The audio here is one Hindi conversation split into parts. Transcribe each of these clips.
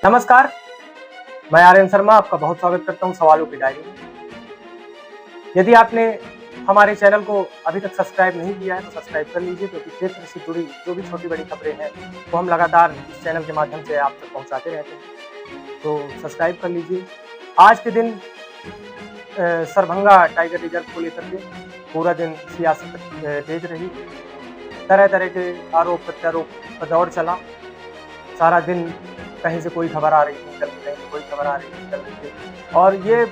नमस्कार, मैं आर्यन शर्मा आपका बहुत स्वागत करता हूं सवालों की डायरी में। यदि आपने हमारे चैनल को अभी तक सब्सक्राइब नहीं किया है तो सब्सक्राइब कर लीजिए, क्योंकि क्षेत्र से जुड़ी जो भी छोटी-बड़ी खबरें हैं वो हम लगातार इस चैनल के माध्यम से आप तक पहुंचाते रहते हैं। तो सब्सक्राइब कर लीजिए। आज के दिन सरभंगा टाइगर रिजर्व को लेकर के पूरा दिन सियासत तेज रही। तरह-तरह के आरोप-प्रत्यारोप का दौर चला। सारा दिन कहीं से कोई खबर आ रही थी, कल कहीं से कोई खबर आ रही थी, कल से। और ये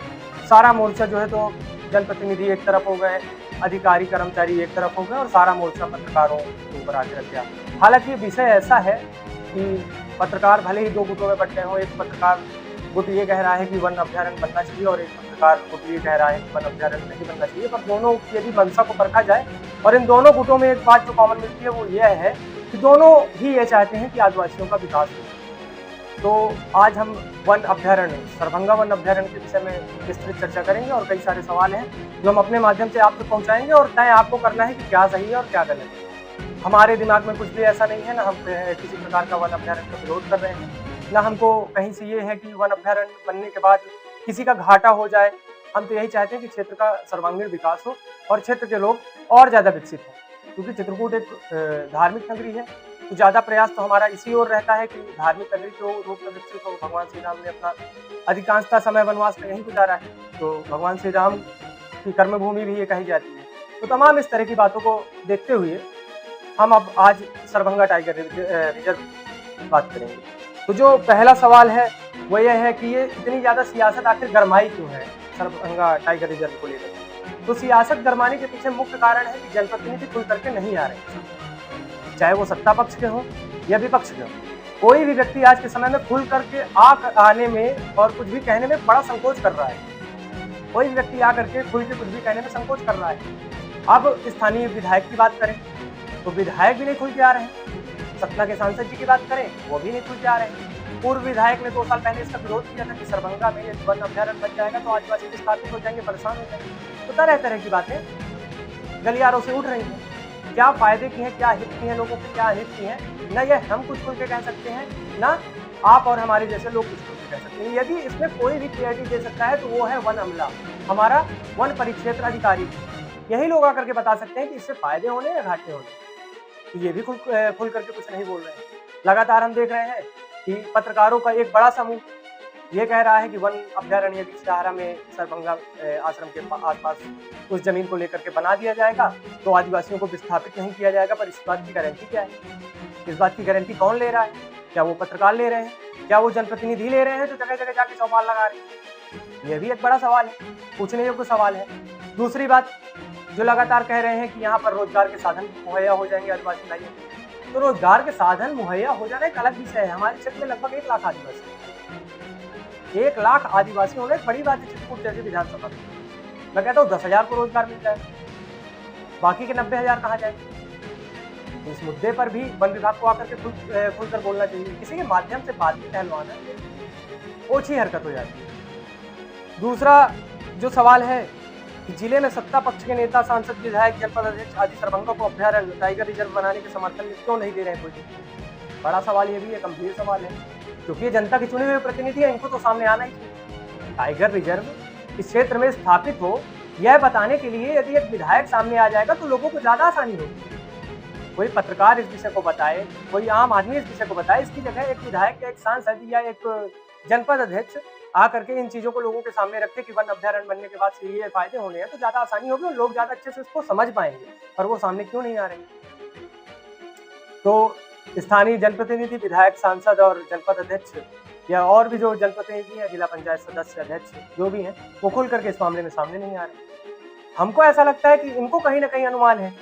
सारा मोर्चा जो है तो जनप्रतिनिधि एक तरफ हो गए, अधिकारी कर्मचारी एक तरफ हो गए और सारा मोर्चा पत्रकारों के ऊपर आके रख गया। हालाँकि विषय ऐसा है कि पत्रकार भले ही 2 गुटों में बँट गए हों, एक पत्रकार गुट ये कह रहा है कि वन अभयारण्य बनना चाहिए और एक पत्रकार गुट ये कह रहा है कि वन अभयारण्य नहीं बनना चाहिए। पर दोनों की यदि मंशा को परखा जाए और इन दोनों गुटों में एक बात जो कॉमन मिलती है वो यह है कि दोनों ही ये चाहते हैं कि आदिवासियों का विकास हो। तो आज हम वन अभयारण्य, सरभंगा वन अभयारण्य के विषय में विस्तृत चर्चा करेंगे और कई सारे सवाल हैं जो हम अपने माध्यम से आप तक पहुंचाएंगे और तय आपको करना है कि क्या सही है और क्या गलत है। हमारे दिमाग में कुछ भी ऐसा नहीं है, ना हम किसी प्रकार का वन अभयारण्य का विरोध कर रहे हैं, ना हमको कहीं से ये है कि वन अभयारण्य बनने के बाद किसी का घाटा हो जाए। हम तो यही चाहते हैं कि क्षेत्र का सर्वांगीण विकास हो और क्षेत्र के लोग और ज़्यादा विकसित हों, क्योंकि चित्रकूट एक धार्मिक नगरी है। तो ज़्यादा प्रयास तो हमारा इसी ओर रहता है कि धार्मिक नगरी के रूप में विकसित हो। भगवान श्री राम ने अपना अधिकांशतः समय वनवास में यहीं गुजारा है, तो भगवान श्री राम की कर्मभूमि भी ये कही जाती है। तो तमाम इस तरह की बातों को देखते हुए हम अब आज सरभंगा टाइगर रिजर्व बात करेंगे। तो जो पहला सवाल है वो यह है कि ये इतनी ज़्यादा सियासत आखिर गरमाई क्यों है सरभंगा टाइगर रिजर्व को लेकर। तो सियासत गरमाने के पीछे मुख्य कारण है कि जनप्रतिनिधि खुल करके नहीं आ रहे हैं, चाहे वो सत्ता पक्ष के हों या विपक्ष के हों। कोई भी व्यक्ति आज के समय में खुल करके आने में और कुछ भी कहने में बड़ा संकोच कर रहा है। कोई भी व्यक्ति आकर के खुल के कुछ भी कहने में संकोच कर रहा है। अब स्थानीय विधायक की बात करें तो विधायक भी नहीं खुल के आ रहे हैं। सतना के सांसद जी की बात करें वो भी नहीं खुल के आ रहे हैं। पूर्व विधायक ने 2 साल पहले इसका विरोध किया था कि सरभंगा में वन अभयारण्य बन जाएगा तो आदिवासी विस्थापित हो जाएंगे, परेशान हो जाएंगे। तो तरह तरह की बातें गलियारों से उठ रही हैं। क्या फायदे की हैं, क्या हित की हैं, लोगों के क्या हित की हैं, न ये हम कुछ खुल के कह सकते हैं, ना आप और हमारे जैसे लोग कुछ खुल के कह सकते हैं। यदि इसमें कोई भी क्लैरिटी दे सकता है तो वो है वन अमला, हमारा वन परिक्षेत्र अधिकारी। यही लोग आकर के बता सकते हैं कि इससे फायदे होने या घाटे होने। तो ये भी खुल करके कुछ नहीं बोल रहे हैं। लगातार हम देख रहे हैं कि पत्रकारों का एक बड़ा समूह ये कह रहा है कि वन अभयारण्य यदि सहारा में सरभंगा आश्रम के आसपास उस जमीन को लेकर के बना दिया जाएगा तो आदिवासियों को विस्थापित नहीं किया जाएगा। पर इस बात की गारंटी क्या है? इस बात की गारंटी कौन ले रहा है? क्या वो पत्रकार ले रहे हैं? क्या वो जनप्रतिनिधि ले रहे हैं जो जगह जगह जाके चौपाल लगा रहे हैं? ये भी एक बड़ा सवाल है, पूछने योग्य सवाल है। दूसरी बात, जो लगातार कह रहे हैं कि यहाँ पर रोजगार के साधन मुहैया हो जाएंगे आदिवासी भाइयों को, तो रोजगार के साधन मुहैया हो जाना एक अलग विषय है। हमारे क्षेत्र में लगभग 1 लाख आदिवासी, 1 लाख आदिवासी होने बड़ी बात है। चित्रकूट जैसे विधानसभा में मैं कहता हूँ 10,000 को रोजगार मिल जाए, बाकी के 90,000 कहाँ जाए? इस मुद्दे पर भी वन विभाग को आकर के खुलकर बोलना चाहिए। किसी के माध्यम से बात भी टहलवाना ओछी हरकत हो जाती है। दूसरा जो सवाल है कि जिले में सत्ता पक्ष के नेता, सांसद, विधायक, जनपद अध्यक्ष आदि सरभंगा को अभयारण्य टाइगर रिजर्व बनाने के समर्थन में क्यों नहीं दे रहे हैं कोई? बड़ा सवाल ये भी है, गंभीर सवाल है, क्योंकि ये जनता के चुने हुए प्रतिनिधि है, इनको तो सामने आना ही चाहिए। टाइगर रिजर्व इस क्षेत्र में स्थापित हो यह बताने के लिए यदि एक विधायक सामने आ जाएगा तो लोगों को ज्यादा आसानी होगी। कोई पत्रकार इस विषय को बताए, कोई आम आदमी इस विषय को बताए, इसकी जगह एक विधायक या एक सांसद या एक जनपद अध्यक्ष आकर के इन चीजों को लोगों के सामने रखे कि वन अभयारण्य बनने के बाद से ये फायदे होने हैं, तो ज्यादा आसानी होगी और लोग ज्यादा अच्छे से इसको समझ पाएंगे। पर वो सामने क्यों नहीं आ रहे? तो स्थानीय जनप्रतिनिधि, विधायक, सांसद और जनपद अध्यक्ष या और भी जो जनप्रतिनिधि हैं, जिला पंचायत सदस्य, अध्यक्ष जो भी हैं, वो खुल करके इस मामले में सामने नहीं आ रहे। हमको ऐसा लगता है कि इनको कहीं ना कहीं अनुमान है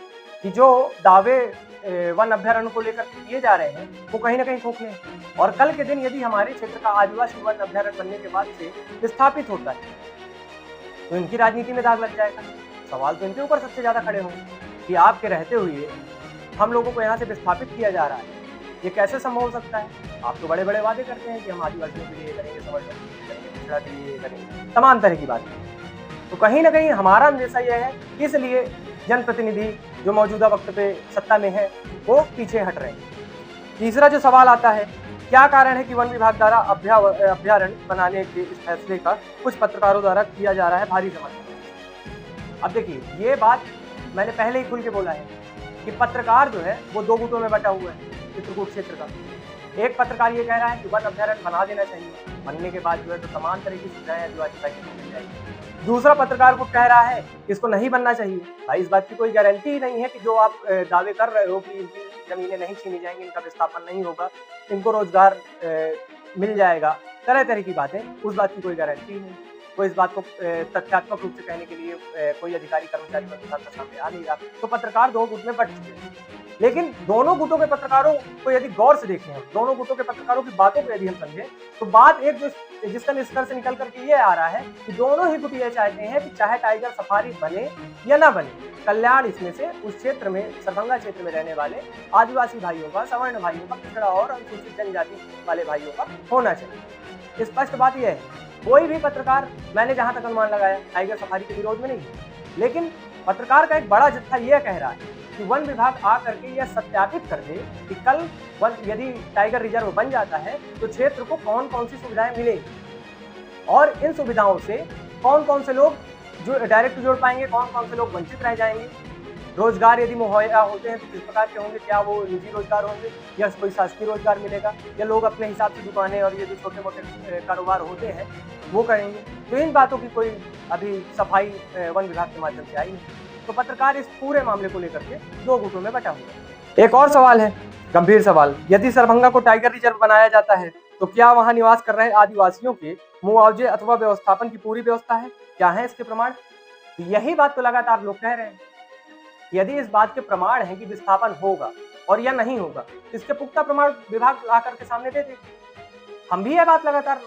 कि जो दावे वन अभयारण्य को लेकर किए जा रहे हैं वो कहीं ना कहीं खोखले हैं। और कल के दिन यदि हमारे क्षेत्र का आदिवासी वन अभयारण्य बनने के बाद से विस्थापित होता है तो इनकी राजनीति में दाग लग जाएगा। सवाल तो इनके ऊपर सबसे ज्यादा खड़े होंगे कि आपके रहते हुए हम लोगों को यहाँ से विस्थापित किया जा रहा है, ये कैसे संभव हो सकता है? आप तो बड़े बड़े वादे करते हैं कि हम आदिवासियों के लिए करेंगे, समाज करेंगे, पिछड़ा के लिए करेंगे, तमाम तरह की बातें। तो कहीं ना कहीं हमारा अंदेशा यह है, इसलिए जनप्रतिनिधि जो मौजूदा वक्त पे सत्ता में है वो पीछे हट रहे हैं। तीसरा जो सवाल आता है क्या कारण है कि वन विभाग द्वारा अभ्यारण्य बनाने के इस फैसले का कुछ पत्रकारों द्वारा किया जा रहा है भारी समाचार। अब देखिए, ये बात मैंने पहले ही खुल के बोला है कि पत्रकार जो है वो दो गुटों में बटा हुआ है चित्रकूट क्षेत्र का। एक पत्रकार ये कह रहा है कि वन अभ्यारण्य बना देना चाहिए, बनने के बाद जो है तो तमाम तरह की सुविधाएं आदिवासी भाइयों को मिल जाएगी। दूसरा पत्रकार को कह रहा है कि इसको नहीं बनना चाहिए। भाई, इस बात की कोई गारंटी ही नहीं है कि जो आप दावे कर रहे हो कि इनकी जमीनें नहीं छीनी जाएंगी, इनका विस्थापन नहीं होगा, इनको रोजगार मिल जाएगा, तरह तरह की बातें, उस बात की कोई गारंटी नहीं। कोई इस बात को तथ्यात्मक रूप से कहने के लिए कोई अधिकारी कर्मचारी वन विभाग का सामने आ नहीं रहा। तो पत्रकार दो गुट में बट चुके हैं। लेकिन दोनों गुटों के पत्रकारों को यदि गौर से देखें, दोनों गुटों के पत्रकारों की बातों को यदि हम समझें, तो बात एक जिसका निष्कर्ष निकल करके ये आ रहा है कि दोनों ही गुट ये चाहते हैं कि चाहे टाइगर सफारी बने या ना बने, कल्याण इसमें से उस क्षेत्र में, सरभंगा क्षेत्र में रहने वाले आदिवासी भाइयों का, सवर्ण भाइयों का, पिछड़ा और अनुसूचित जनजाति वाले भाइयों का होना चाहिए। स्पष्ट बात यह है। कोई भी पत्रकार, मैंने जहां तक अनुमान लगाया, टाइगर सफारी के विरोध में नहीं है, लेकिन पत्रकार का एक बड़ा जत्था यह कह रहा है कि वन विभाग आ करके यह सत्यापित कर दे कि कल यदि टाइगर रिजर्व बन जाता है तो क्षेत्र को कौन कौन सी सुविधाएं मिलेंगी और इन सुविधाओं से कौन कौन से लोग जो डायरेक्ट जुड़ पाएंगे, कौन कौन से लोग वंचित रह जाएंगे। रोजगार यदि मुहैया होते हैं तो किस प्रकार के होंगे, क्या वो निजी रोजगार होंगे या कोई शासकीय रोजगार मिलेगा, या लोग अपने हिसाब से दुकानें और ये जो छोटे मोटे कारोबार होते हैं वो करेंगे। तो इन बातों की कोई अभी सफाई वन विभाग के माध्यम से आई नहीं। तो पत्रकार इस पूरे मामले को लेकर के दो गुटों में बटा हुआ है। एक और सवाल है, गंभीर सवाल, यदि सरभंगा को टाइगर रिजर्व बनाया जाता है तो क्या वहां निवास कर रहे आदिवासियों के मुआवजे अथवा व्यवस्थापन की पूरी व्यवस्था है? क्या है इसके प्रमाण? यही बात तो लगातार लोग कह रहे हैं। यदि इस बात के प्रमाण है कि विस्थापन होगा और या नहीं होगा, तो इसके पुख्ता प्रमाण विभाग आकर के सामने दे दे। हम भी यह बात लगातार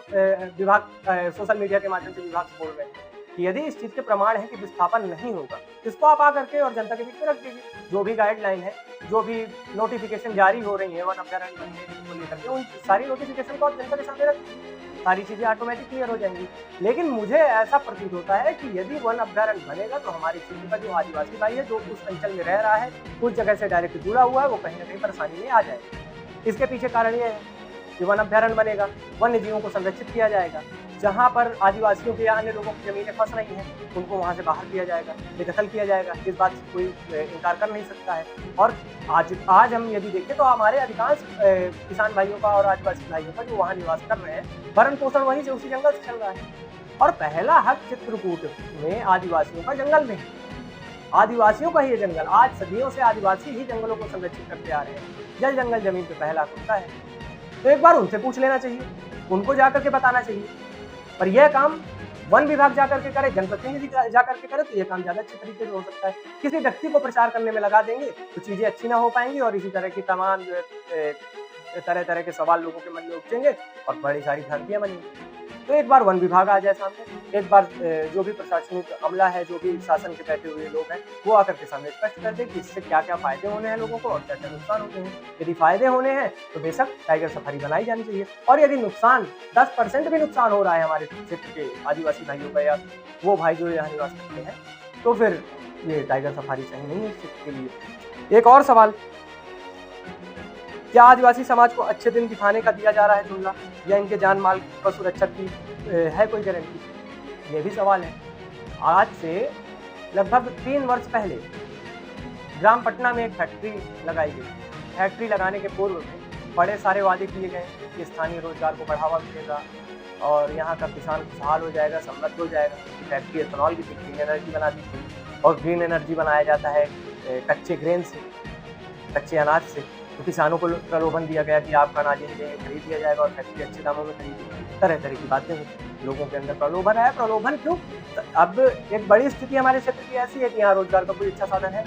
विभाग सोशल मीडिया के माध्यम से विभाग से बोल रहे हैं कि यदि इस चीज के प्रमाण है कि विस्थापन नहीं होगा, इसको आप आकर के और जनता के बीच में रख दीजिए। जो भी गाइडलाइन है, जो भी नोटिफिकेशन जारी हो रही है वन अभ्यारण्य बनने को लेकर के, उन सारी नोटिफिकेशन को आप जनता के सामने रख दीजिए, सारी चीजें ऑटोमेटिक क्लियर हो जाएंगी। लेकिन मुझे ऐसा प्रतीत होता है कि यदि वन अभ्यारण्य बनेगा तो हमारे क्षेत्र का जो आदिवासी भाई है, जो उस अंचल में रह रहा है, उस जगह से डायरेक्ट जुड़ा हुआ है, वो कहीं ना कहीं परेशानी में आ जाएगा। इसके पीछे कारण ये है कि वन अभ्यारण्य बनेगा, वन्य जीवों को संरक्षित किया जाएगा, जहां पर आदिवासियों के या अन्य लोगों की जमीनें फंस रही हैं उनको वहां से बाहर किया जाएगा, बेदखल किया जाएगा। इस बात से कोई इनकार कर नहीं सकता है। और आज हम यदि देखें तो हमारे अधिकांश किसान भाइयों का और आदिवासी भाइयों का जो वहां निवास कर रहे हैं, भरण पोषण वहीं से, उसी जंगल से चल रहा है। और पहला हक चित्रकूट में आदिवासियों का जंगल में है, आदिवासियों का ही जंगल। आज सदियों से आदिवासी ही जंगलों को संरक्षित करते आ रहे हैं। जल जंगल जमीन पे पहला हक होता है, तो एक बार उनसे पूछ लेना चाहिए, उनको जाकर के बताना चाहिए। पर यह काम वन विभाग जाकर के करे, जनप्रतिनिधि जाकर के करे, तो यह काम ज्यादा अच्छे तरीके से हो सकता है। किसी व्यक्ति को प्रचार करने में लगा देंगे तो चीजें अच्छी ना हो पाएंगी और इसी तरह की तमाम तरह तरह के सवाल लोगों के मन में उपजेंगे और बड़ी सारी भ्रांतियां बनेंगी। तो एक बार वन विभाग आ जाए सामने, एक बार जो भी प्रशासनिक अमला है, जो भी शासन के बैठे हुए लोग हैं, वो आकर के सामने स्पष्ट कर दे कि इससे क्या क्या फायदे होने हैं लोगों को और क्या क्या नुकसान होते हैं। यदि फायदे होने हैं तो बेशक टाइगर सफारी बनाई जानी चाहिए, और यदि नुकसान 10% भी नुकसान हो रहा है हमारे क्षेत्र के आदिवासी भाइयों का या वो भाई जो यहाँ निवास करते हैं, तो फिर ये टाइगर सफारी सही नहीं है इस क्षेत्र के लिए। एक और सवाल, क्या आदिवासी समाज को अच्छे दिन दिखाने का दिया जा रहा है जुमला, या इनके जान माल की सुरक्षा की है कोई गारंटी? ये भी सवाल है। आज से लगभग 3 वर्ष पहले ग्राम पटना में एक फैक्ट्री लगाई गई। फैक्ट्री लगाने के पूर्व में बड़े सारे वादे किए गए कि स्थानीय रोजगार को बढ़ावा मिलेगा और यहाँ का किसान खुशहाल हो जाएगा, समृद्ध हो जाएगा। फैक्ट्री एथेनॉल की ग्रीन एनर्जी बनाती थी, और ग्रीन एनर्जी बनाया जाता है कच्चे ग्रेन से, कच्चे अनाज से। तो किसानों को प्रलोभन दिया गया कि आपका अनाज यहीं खरीद लिया जाएगा और फैक्ट्री अच्छे दामों में खरीदी। तरह तरह की बातें हुई, लोगों के अंदर प्रलोभन आया। प्रलोभन क्यों? अब एक बड़ी स्थिति हमारे क्षेत्र की ऐसी है कि यहाँ रोजगार का कोई अच्छा साधन है,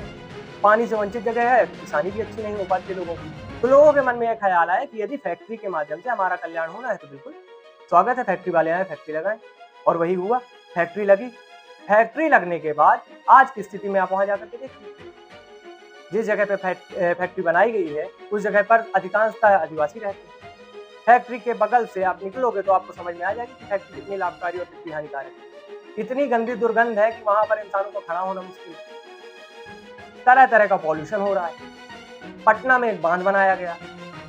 पानी से वंचित जगह है, किसानी भी अच्छी नहीं हो पाती लोगों की। तो लोगों के मन में यह ख्याल आया कि यदि फैक्ट्री के माध्यम से हमारा कल्याण होना है तो बिल्कुल स्वागत है, फैक्ट्री वाले आए, फैक्ट्री लगाएं। और वही हुआ, फैक्ट्री लगी। फैक्ट्री लगने के बाद आज की स्थिति में आप वहां जाकर के देखिए, जिस जगह पे फैक्ट्री बनाई गई है उस जगह पर अधिकांशतः आदिवासी रहते हैं। फैक्ट्री के बगल से आप निकलोगे तो आपको समझ में आ जाएगी कि फैक्ट्री कितनी लाभकारी और कितनी हानिकारक है। इतनी गंदी दुर्गंध है कि वहां पर इंसानों को खड़ा होना मुश्किल है। तरह तरह का पॉल्यूशन हो रहा है। पटना में एक बांध बनाया गया,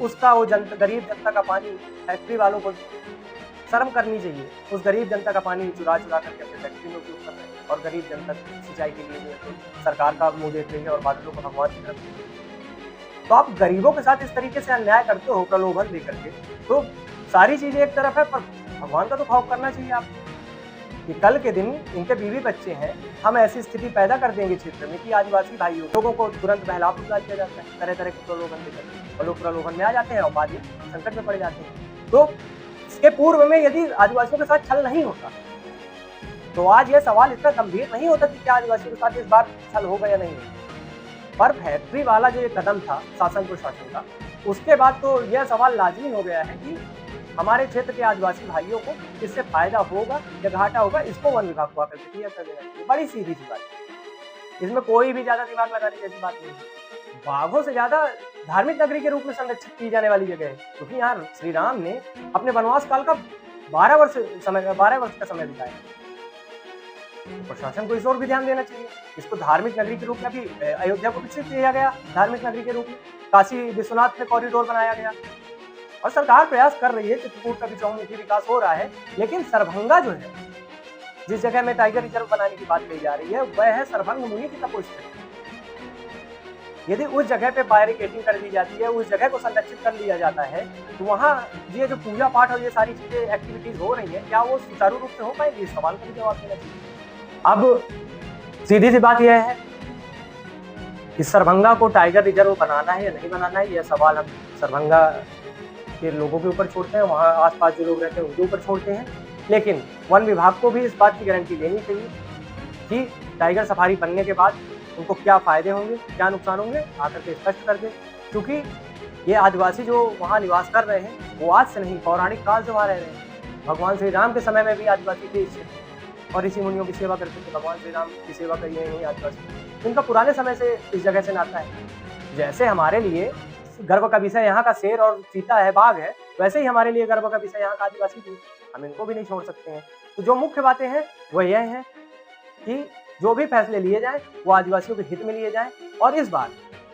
उसका वो गरीब जनता का पानी फैक्ट्री वालों को शर्म करनी चाहिए। उस गरीब जनता का पानी चुरा करके अपने फैक्ट्री में उपयोग कर रहे हैं और गरीब जनता सिंचाई के लिए जो है तो सरकार का मुँह देख रही है और बादलों को भगवान की तरफ देख रही है। तो आप गरीबों के साथ इस तरीके से अन्याय करते हो प्रलोभन दे करके, तो सारी चीजें एक तरफ है, पर भगवान का तो खौफ करना चाहिए आप कि कल के दिन इनके बीवी बच्चे हैं, हम ऐसी स्थिति पैदा कर देंगे क्षेत्र में कि आदिवासी भाइयों लोगों को तुरंत बहला फुसला दिया जाता है तरह तरह के प्रलोभन देकर, और लोग प्रलोभन में आ जाते हैं और बाद में संकट में पड़ जाते हैं। तो इसके पूर्व में यदि आदिवासियों के साथ छल नहीं होता तो आज यह सवाल इतना गंभीर नहीं होता कि क्या आदिवासियों के साथ इस बार छल होगा या नहीं। पर फैक्ट्री वाला जो एक कदम था शासन प्रशासन का, उसके बाद तो यह सवाल लाजमी हो गया है कि हमारे क्षेत्र के आदिवासी भाइयों को इससे फायदा होगा या घाटा होगा, इसको वन विभाग को आकर के क्लियर कर देना चाहिए। बड़ी सीधी सी बात है, इसमें कोई भी ज्यादा दिमाग लगाने जैसी बात नहीं है। बाघों से ज्यादा धार्मिक नगरी के रूप में संरक्षित की जाने वाली जगह है, क्योंकि यहाँ श्री राम ने अपने वनवास काल का 12 वर्ष का समय बिताया। प्रशासन को इस ओर भी ध्यान देना चाहिए। इसको धार्मिक नगरी के रूप में अभी अयोध्या को विकसित किया गया धार्मिक नगरी के रूप में, काशी विश्वनाथ में कॉरिडोर बनाया गया और सरकार प्रयास कर रही है, चित्रकूट का भी चौमुखी विकास हो रहा है। लेकिन सरभंगा जो है, जिस जगह में टाइगर रिजर्व बनाने की बात कही जा रही है, वह है सरभंग मुनि की तपोस्थली। यदि उस जगह पे बैरिकेडिंग कर दी जाती है, उस जगह को संरक्षित कर लिया जाता है, तो वहाँ ये जो पूजा पाठ और ये सारी चीजें एक्टिविटीज हो रही है, क्या वो सुचारू रूप से हो पाएगी? इस सवाल का भी जवाब देना चाहिए। अब सीधी सी बात यह है कि सरभंगा को टाइगर रिजर्व बनाना है या नहीं बनाना है, यह सवाल हम सरभंगा के लोगों के ऊपर छोड़ते हैं, वहाँ आसपास जो लोग रहते हैं उनके ऊपर छोड़ते हैं। लेकिन वन विभाग को भी इस बात की गारंटी लेनी चाहिए कि टाइगर सफारी बनने के बाद उनको क्या फायदे होंगे, क्या नुकसान होंगे, आकर के स्पष्ट कर दें। क्योंकि ये आदिवासी जो वहाँ निवास कर रहे हैं, वो आज से नहीं, पौराणिक काल से वहाँ रह रहे हैं। भगवान श्री राम के समय में भी आदिवासी थे इस क्षेत्र और ऋषि मुनियों की सेवा करते थे। भगवान श्री राम की सेवा करी है यही आदिवासी, इनका पुराने समय से इस जगह से नाता है। जैसे हमारे लिए गर्व का विषय यहाँ का शेर और चीता है, बाघ है, वैसे ही हमारे लिए गर्व का विषय यहाँ का आदिवासी थे। हम इनको भी नहीं छोड़ सकते हैं। तो जो मुख्य बातें हैं वह यह है कि जो भी फैसले लिए जाए वो आदिवासियों के हित में लिए जाए। और इस बार,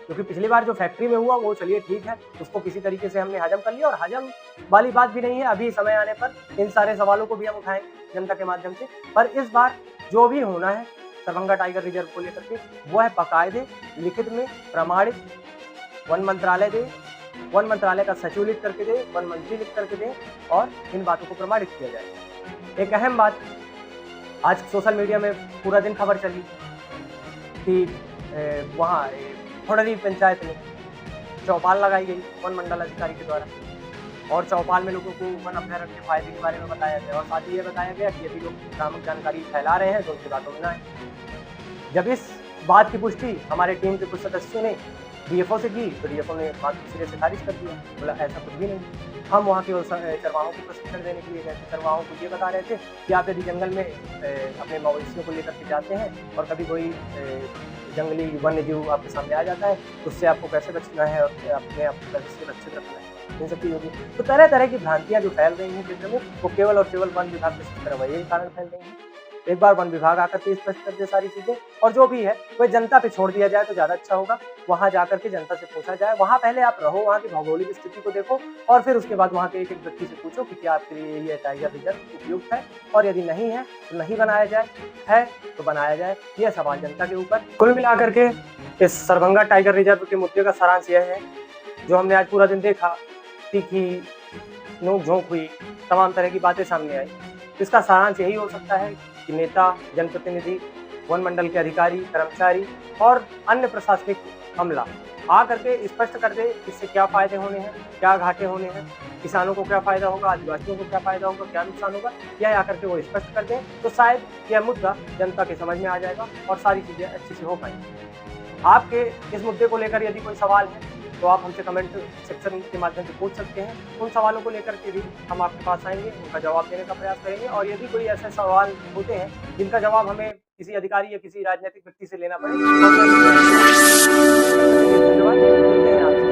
क्योंकि पिछली बार जो फैक्ट्री में हुआ वो चलिए ठीक है, उसको किसी तरीके से हमने हजम कर लिया, और हजम वाली बात भी नहीं है। अभी समय आने पर इन सारे सवालों को भी हम उठाएंगे जनता के माध्यम से। पर इस बार जो भी होना है सरभंगा टाइगर रिजर्व को लेकर के, वो है बाकायदे लिखित में प्रमाणित, वन मंत्रालय दे, वन मंत्रालय का सचिव लिख करके दे, वन मंत्री लिख करके दे, और इन बातों को प्रमाणित किया जाए। एक अहम बात, आज सोशल मीडिया में पूरा दिन खबर चली कि वहाँ थोड़री पंचायत में चौपाल लगाई गई वन मंडल अधिकारी के द्वारा, और चौपाल में लोगों को वन अभ्यारण्य के फायदे के बारे में बताया गया, और साथ ही ये बताया गया कि यदि लोग भ्रामक जानकारी फैला रहे हैं तो उनकी बातों में ना आए। जब इस बात की पुष्टि हमारे टीम के कुछ सदस्यों ने डीएफओ से की, तो डीएफओ ने बात सिरे से खारिज कर दिया, बोला ऐसा कुछ भी नहीं। हम वहाँ केवल चरवाहों को प्रशिक्षण देने के लिए गए थे। चरवाहों को ये बता रहे थे कि आप यदि जंगल में अपने मवेशियों को लेकर के जाते हैं और कभी कोई जंगली वन्य जीव आपके सामने आ जाता है, तो उससे आपको कैसे बचना है और अपने आप को कैसे सुरक्षित रखना है, इन सब चीज़ों की। तो तरह तरह की भ्रांतियाँ जो फैल रही हैं क्षेत्र में, वो केवल और केवल वन विभाग के रवैये के कारण फैल रही हैं। एक बार वन विभाग आकर के स्पष्ट कर दे सारी चीजें, और जो भी है वह जनता पे छोड़ दिया जाए तो ज्यादा अच्छा होगा। वहां जाकर के जनता से पूछा जाए, वहां पहले आप रहो, वहां की भौगोलिक स्थिति को देखो, और फिर उसके बाद वहां के एक एक व्यक्ति से पूछो कि क्या आपके लिए ये टाइगर रिजर्व उपयुक्त है, और यदि नहीं है तो नहीं बनाया जाए, है तो बनाया जाए। यह सवाल जनता के ऊपर। कुल मिलाकर के इस सरभंगा टाइगर रिजर्व के मुद्दे का सारांश यह है, जो हमने आज पूरा दिन देखा, तीखी नोक झोंक हुई, तमाम तरह की बातें सामने आई। इसका सारांश यही हो सकता है कि नेता, जनप्रतिनिधि, वन मंडल के अधिकारी, कर्मचारी और अन्य प्रशासनिक अमला आ करके स्पष्ट कर दे इससे क्या फायदे होने हैं, क्या घाटे होने हैं, किसानों को क्या फायदा होगा, आदिवासियों को क्या फायदा होगा, क्या नुकसान होगा, यह आकर के वो स्पष्ट कर दें, तो शायद यह मुद्दा जनता के समझ में आ जाएगा और सारी चीजें अच्छी से हो पाएंगी। आपके इस मुद्दे को लेकर यदि कोई सवाल है तो आप हमसे कमेंट सेक्शन के माध्यम से पूछ सकते हैं। उन सवालों को लेकर के भी हम आपके पास आएंगे, उनका जवाब देने का प्रयास करेंगे। और यदि कोई ऐसे सवाल होते हैं जिनका जवाब हमें किसी अधिकारी या किसी राजनीतिक व्यक्ति से लेना पड़े, तो धन्यवाद।